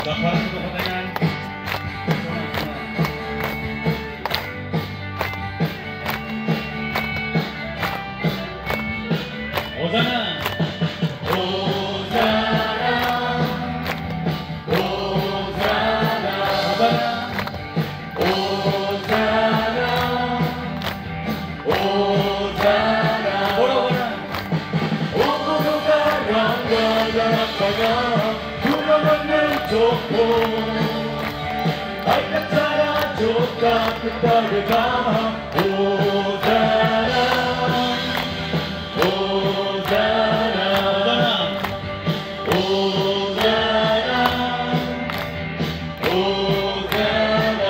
Para sa kapatayan. Hosana! Hosana! Hosana! Hosana! Hosana! Hosana! 오고가 양가가 구멍없는 족보 알까짜라 족가 끝다리가 오잖아 오잖아 오잖아 오잖아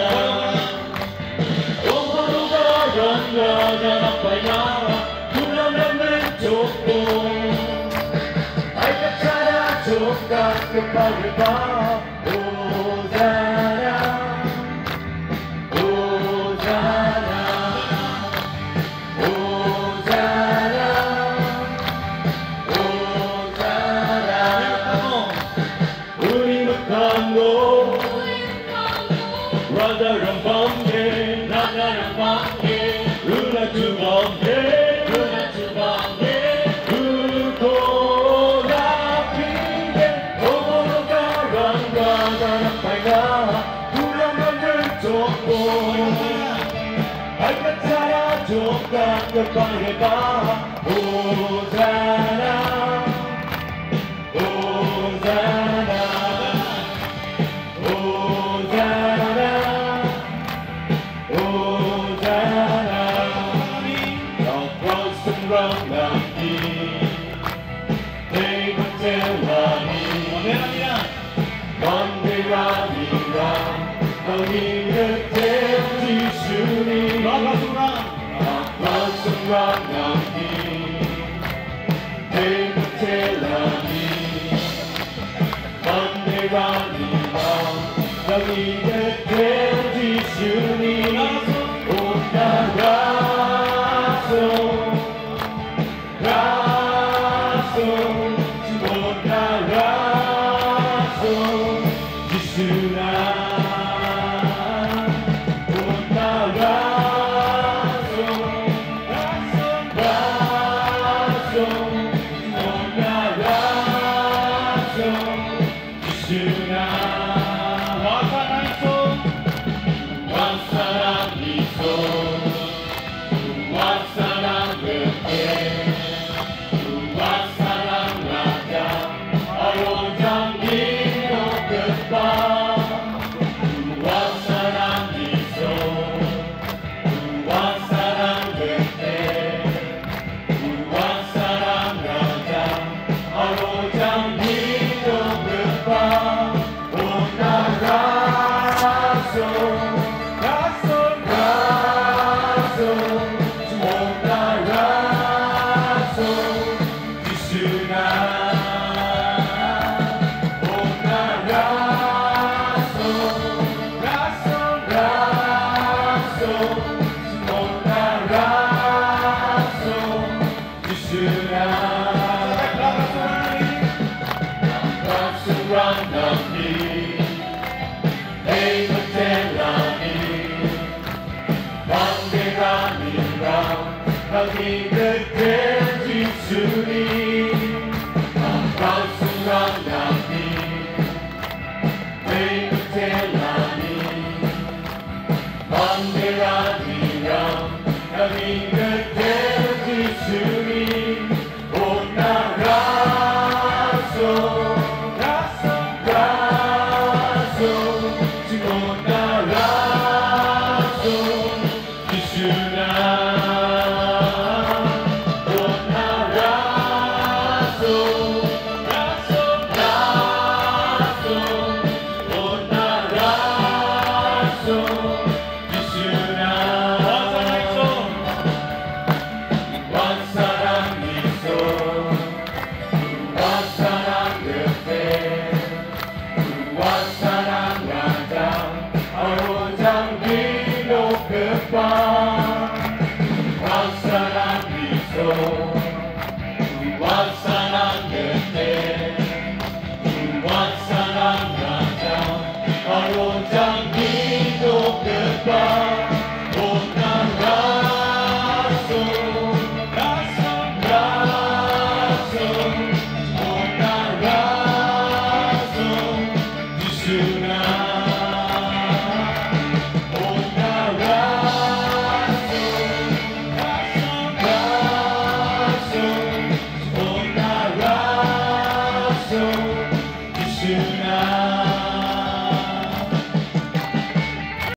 오고가 양가가 나빠야 구멍없는 족보 족가 끝발을 봐 오잖아 오잖아 오잖아 오잖아 우리 묵한고 라다랑 밤에 라다랑 밤에 루나주 밤에 루나주 밤에 알까짜라 족가 끝방에 봐 오잖아 오잖아 오잖아 오잖아 너버슨 런나니 네이버텔라니 먼데라니라 너희 곁에 지수니 아파서랑나니 데이터텔라니 먼데라니라 너희 곁에 지수니 온나가소 가소 온나가소 지수나 너희 곁에 지수니 아파서랑나니 네이버텔라니 먼데라니라 너희 곁에 지수니 온나가소 가소 바로 장기도 끝과 온 나라소 온 나라소 주수는